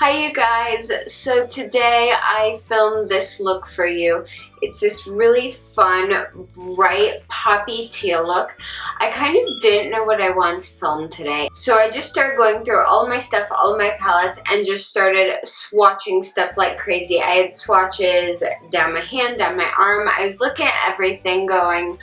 Hi you guys, so today I filmed this look for you. It's this really fun, bright, poppy teal look. I kind of didn't know what I wanted to film today, so I just started going through all my stuff, all my palettes, and just started swatching stuff like crazy. I had swatches down my hand, down my arm. I was looking at everything going,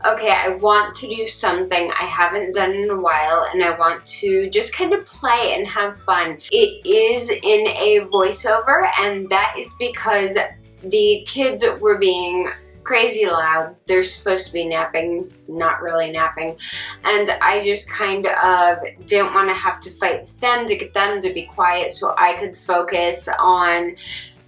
okay, I want to do something I haven't done in a while, and I want to just kind of play and have fun. It is in a voiceover, and that is because the kids were being crazy loud. They're supposed to be napping, not really napping, and I just kind of didn't want to have to fight with them to get them to be quiet so I could focus on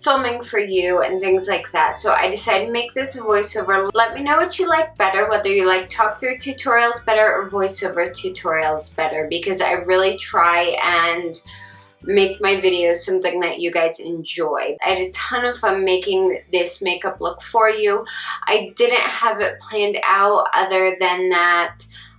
filming for you and things like that. So I decided to make this a voiceover. Let me know what you like better, whether you like talk through tutorials better or voiceover tutorials better, because I really try and make my videos something that you guys enjoy. I had a ton of fun making this makeup look for you. I didn't have it planned out other than that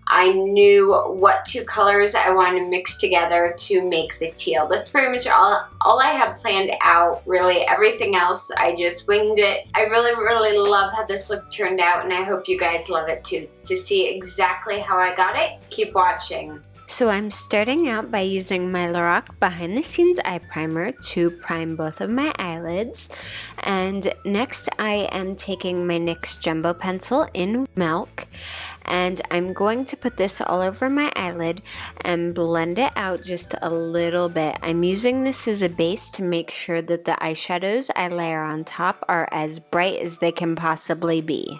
I knew what two colors I wanted to mix together to make the teal. That's pretty much all I have planned out, really. Everything else, I just winged it. I really love how this look turned out, and I hope you guys love it too. To see exactly how I got it, keep watching. So I'm starting out by using my Lorac Behind the Scenes Eye Primer to prime both of my eyelids. And next I am taking my NYX Jumbo Pencil in Milk, and I'm going to put this all over my eyelid and blend it out just a little bit. I'm using this as a base to make sure that the eyeshadows I layer on top are as bright as they can possibly be.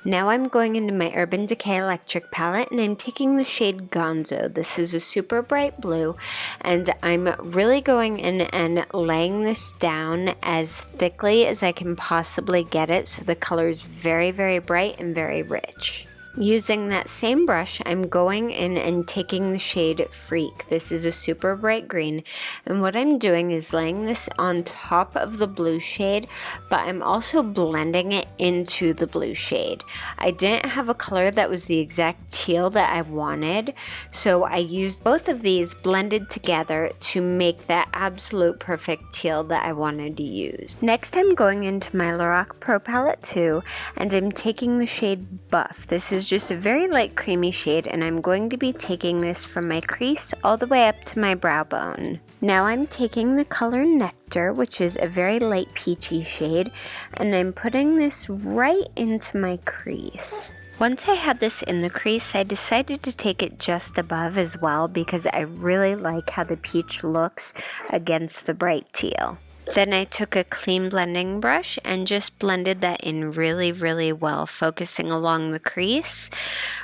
Now I'm going into my Urban Decay Electric palette, and I'm taking the shade Gonzo. This is a super bright blue, and I'm really going in and laying this down as thickly as I can possibly get it so the color is very bright and very rich. Using that same brush, I'm going in and taking the shade Freak. This is a super bright green, and what I'm doing is laying this on top of the blue shade, but I'm also blending it into the blue shade. I didn't have a color that was the exact teal that I wanted, so I used both of these blended together to make that absolute perfect teal that I wanted to use. Next, I'm going into my Lorac Pro Palette 2, and I'm taking the shade Buff. This is just a very light creamy shade, and I'm going to be taking this from my crease all the way up to my brow bone. Now I'm taking the color Nectar, which is a very light peachy shade, and I'm putting this right into my crease. Once I had this in the crease, I decided to take it just above as well because I really like how the peach looks against the bright teal. Then I took a clean blending brush and just blended that in really well, focusing along the crease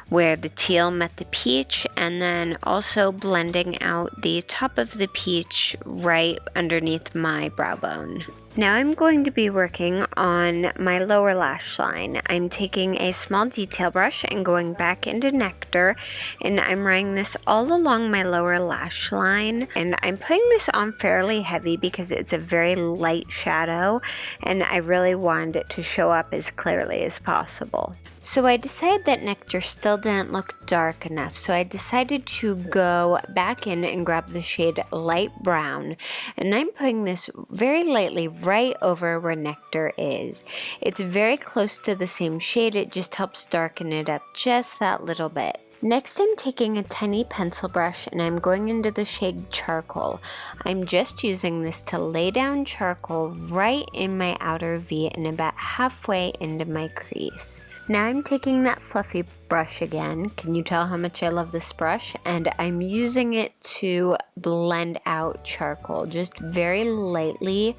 where the teal met the peach, and then also blending out the top of the peach right underneath my brow bone. Now I'm going to be working on my lower lash line. I'm taking a small detail brush and going back into Nectar, and I'm running this all along my lower lash line, and I'm putting this on fairly heavy because it's a very light shadow and I really wanted it to show up as clearly as possible. So I decided that Nectar still didn't look dark enough, so I decided to go back in and grab the shade Light Brown, and I'm putting this very lightly right over where Nectar is. It's very close to the same shade, it just helps darken it up just that little bit. Next, I'm taking a tiny pencil brush and I'm going into the shade Charcoal. I'm just using this to lay down charcoal right in my outer V and about halfway into my crease. Now I'm taking that fluffy brush again. Can you tell how much I love this brush? And I'm using it to blend out charcoal just very lightly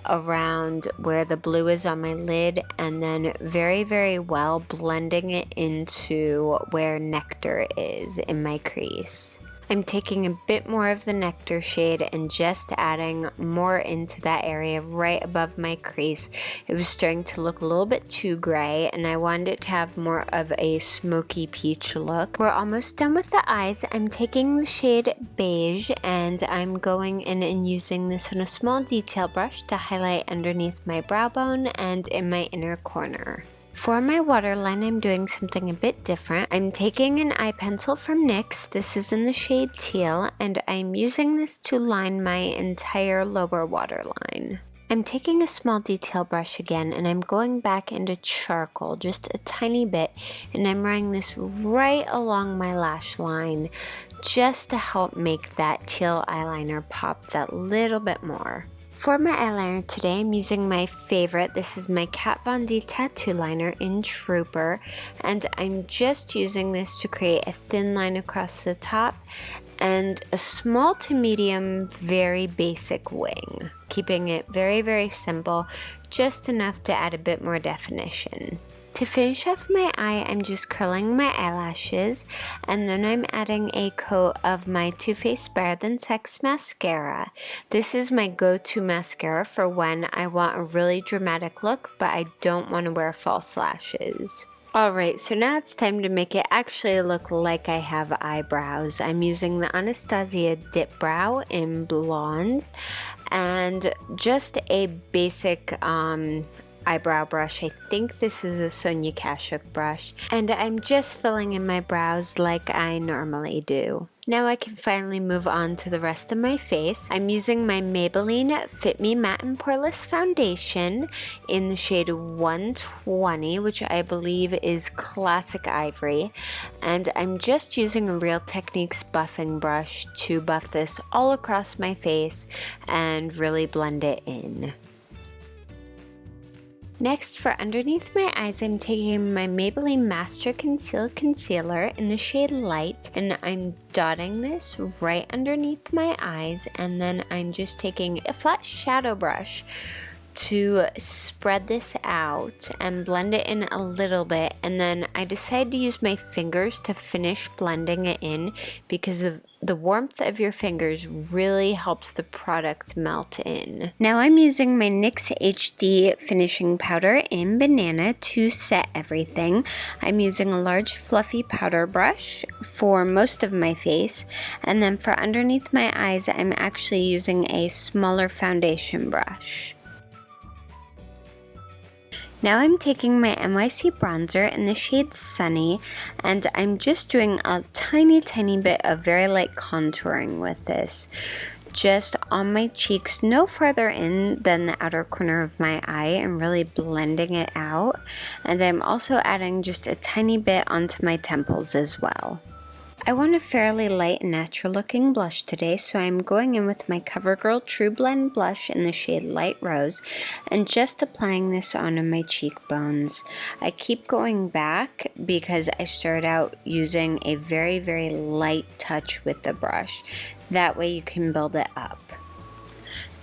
around where the blue is on my lid, and then very well blending it into where Nectar is in my crease. I'm taking a bit more of the Nectar shade and just adding more into that area right above my crease. It was starting to look a little bit too gray, and I wanted it to have more of a smoky peach look. We're almost done with the eyes. I'm taking the shade Beige, and I'm going in and using this on a small detail brush to highlight underneath my brow bone and in my inner corner. For my waterline, I'm doing something a bit different. I'm taking an eye pencil from NYX. This is in the shade Teal, and I'm using this to line my entire lower waterline. I'm taking a small detail brush again, and I'm going back into charcoal just a tiny bit, and I'm running this right along my lash line just to help make that teal eyeliner pop that little bit more. For my eyeliner today, I'm using my favorite. This is my Kat Von D tattoo liner in Trooper, and I'm just using this to create a thin line across the top and a small to medium, very basic wing, keeping it very, very simple, just enough to add a bit more definition. To finish off my eye, I'm just curling my eyelashes, and then I'm adding a coat of my Too Faced Better Than Sex mascara. This is my go-to mascara for when I want a really dramatic look, but I don't want to wear false lashes. Alright, so now it's time to make it actually look like I have eyebrows. I'm using the Anastasia Dip Brow in Blonde, and just a basic eyebrow brush. I think this is a Sonia Kashuk brush, and I'm just filling in my brows like I normally do. Now I can finally move on to the rest of my face. I'm using my Maybelline Fit Me Matte and Poreless Foundation in the shade 120, which I believe is Classic Ivory, and I'm just using a Real Techniques buffing brush to buff this all across my face and really blend it in. Next, for underneath my eyes, I'm taking my Maybelline Master Conceal Concealer in the shade Light, and I'm dotting this right underneath my eyes, and then I'm just taking a flat shadow brush to spread this out and blend it in a little bit, and then I decided to use my fingers to finish blending it in because of the warmth of your fingers really helps the product melt in. Now I'm using my NYX HD finishing powder in Banana to set everything. I'm using a large fluffy powder brush for most of my face, and then for underneath my eyes I'm actually using a smaller foundation brush. Now I'm taking my NYC bronzer in the shade Sunny, and I'm just doing a tiny bit of very light contouring with this. Just on my cheeks, no further in than the outer corner of my eye, and really blending it out. And I'm also adding just a tiny bit onto my temples as well. I want a fairly light and natural looking blush today, so I'm going in with my CoverGirl True Blend blush in the shade Light Rose and just applying this onto my cheekbones. I keep going back because I started out using a very, very light touch with the brush. That way you can build it up.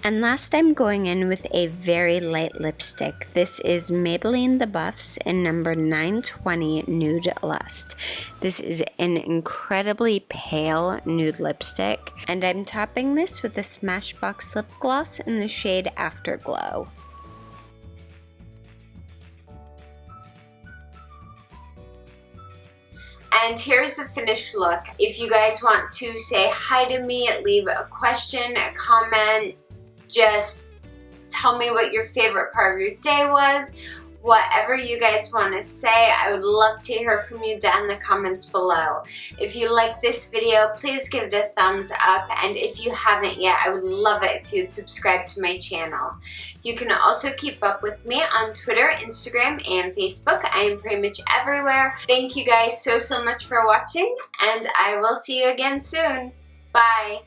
And last, I'm going in with a very light lipstick. This is Maybelline The Buffs in number 920 Nude Lust. This is an incredibly pale nude lipstick, and I'm topping this with the Smashbox lip gloss in the shade Afterglow. And here's the finished look. If you guys want to say hi to me, leave a question, a comment, just tell me what your favorite part of your day was. Whatever you guys want to say, I would love to hear from you down in the comments below. If you like this video, please give it a thumbs up, and if you haven't yet, I would love it if you'd subscribe to my channel. You can also keep up with me on Twitter, Instagram, and Facebook. I am pretty much everywhere. Thank you guys so much for watching, and I will see you again soon. Bye!